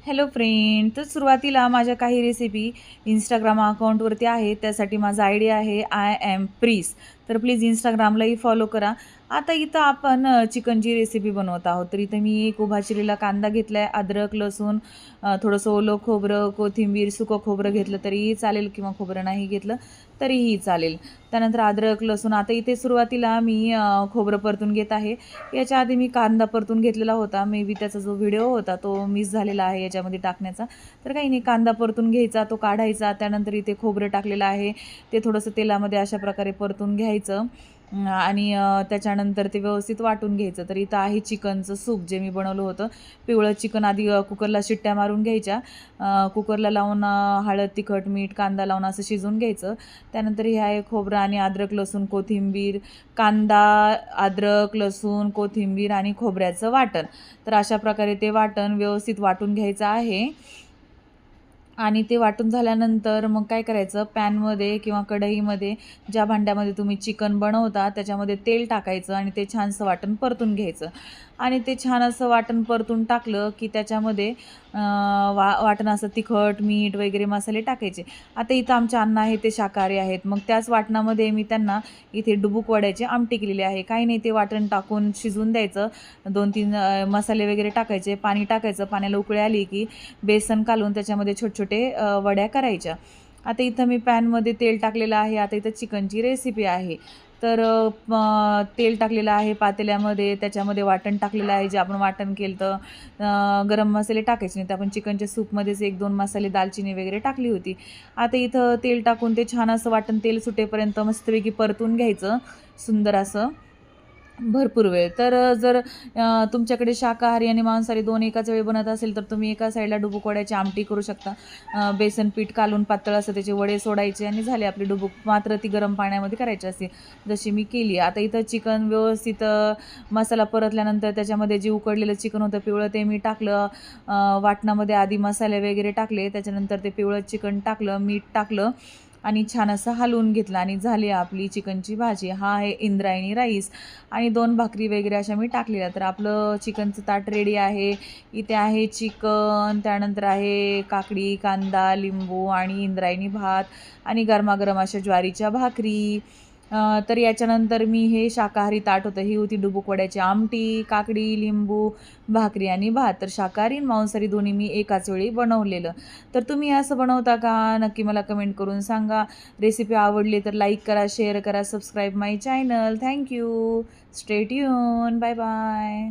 Hello friend. तर सुरुवातीला माझ्या काही रेसिपी इंस्टाग्राम अकाउंटवरती आहेत. त्यासाठी माझा आय डी आहे आय एम प्रीस. तर प्लीज इंस्टाग्रामलाही फॉलो करा. आता इथं आपण चिकनची रेसिपी बनवत आहोत. तर इथं मी एक उभा चिरलेला कांदा घेतला आहे, अद्रक, लसूण, थोडंसं ओलं खोबरं, कोथिंबीर, सुकं खोबरं घेतलं तरीही चालेल किंवा खोबरं नाही घेतलं तरीही चालेल. त्यानंतर अद्रक, लसूण. आता इथे सुरुवातीला मी खोबरं परतून घेत आहे. याच्या आधी मी कांदा परतून घेतलेला होता. मे बी त्याचा जो व्हिडिओ होता तो मिस झालेला आहे याच्यामध्ये टाकण्याचा. तर काही नाही, कांदा परतून घ्यायचा, तो काढायचा. त्यानंतर इथे खोबरं टाकलेलं आहे, ते थोडंसं तेलामध्ये अशा प्रकारे परतून घ्यायचं. आणि त्याच्यानंतर ते व्यवस्थित वाटून घ्यायचं. तर इथं आहे चिकनचं सूप जे मी बनवलं होतं. पिवळं चिकन आधी कुकरला शिट्ट्या मारून घ्यायच्या. कुकरला लावून हळद, तिखट, मीठ, कांदा लावून असं शिजवून घ्यायचं. त्यानंतर हे आहे खोबरं आणि अद्रक, लसूण, कोथिंबीर, कांदा, अद्रक, लसूण, कोथिंबीर आणि खोबऱ्याचं वाटण. तर अशा प्रकारे ते वाटण व्यवस्थित वाटून घ्यायचं आहे. आणि ते वाटून झाल्यानंतर मग काय करायचं, पॅनमध्ये किंवा कढईमध्ये ज्या भांड्यामध्ये तुम्ही चिकन बनवता त्याच्यामध्ये तेल टाकायचं आणि ते छानसं वाटण परतून घ्यायचं. आणि ते छान असं वाटण परतून टाकलं की त्याच्यामध्ये वाटण असं तिखट, मीठ वगैरे मसाले टाकायचे. आता इथं आमचे अण्णा आहे ते शाकाहारी आहेत. मग त्याच वाटणामध्ये मी त्यांना इथे डुबूक वड्याची आमटी केलेली आहे. काही नाही, ते वाटण टाकून शिजवून द्यायचं. 2-3 मसाले वगैरे टाकायचे, पाणी टाकायचं. पाण्याला उकळी आली की बेसन कालून त्याच्यामध्ये छोटे-छोटे वड्या करायच्या. आता इथं मी पॅनमध्ये तेल टाकलेलं आहे. आता इथं चिकनची रेसिपी आहे. तर तेल टाकलेलं आहे पातेल्यामध्ये, त्याच्यामध्ये वाटण टाकलेलं आहे जे आपण वाटण केलं तर. गरम मसाले टाकायचे नाही, तर आपण चिकनच्या सूपमध्येच 1-2 मसाले, दालचिनी वगैरे टाकली होती. आता इथं तेल टाकून ते छान असं वाटण तेल सुटेपर्यंत मस्तपैकी परतून घ्यायचं, सुंदर असं भरपूर वेळ. तर जर तुमच्याकडे शाकाहारी आणि मांसाहारी दोन एकाच वेळी बनत असेल तर तुम्ही एका साईडला डुबूक वड्याची आमटी करू शकता. बेसन पीठ कालून पातळ असं त्याचे वडे सोडायचे आणि झाले आपले डुबूक. मात्र ती गरम पाण्यामध्ये करायची असते, जशी मी केली. आता इथं चिकन व्यवस्थित मसाला परतल्यानंतर त्याच्यामध्ये जे उकडलेलं चिकन होतं पिवळं ते मी टाकलं. वाटणामध्ये आधी मसाले वगैरे टाकले, त्याच्यानंतर ते पिवळं चिकन टाकलं, मीठ टाकलं आणि छान असं हलवून घेतलं आणि झाली आपली चिकनची भाजी. हा आहे इंद्रायणी राईस आणि 2 भाकरी वगैरे अशा मी टाकलेल्या. तर आपलं चिकनचं ताट रेडी आहे. इथे आहे चिकन, त्यानंतर आहे काकडी, कांदा, लिंबू आणि इंद्रायणी भात आणि गरमागरम अशा ज्वारीच्या भाकरी. तर याच्यानंतर मी हे शाकाहारी ताट होतं. ही होती डुबूक वड्याची आमटी, काकडी, लिंबू, भाकरी आणि भात. तर शाकाहारी आणि मांसाहारी दोन्ही मी एकाच वेळी बनवलेलं. तर तुम्ही असं बनवता का? नक्की मला कमेंट करून सांगा. रेसिपी आवडली तर लाईक करा, शेअर करा, subscribe my channel. Thank you. Stay tune. Bye bye.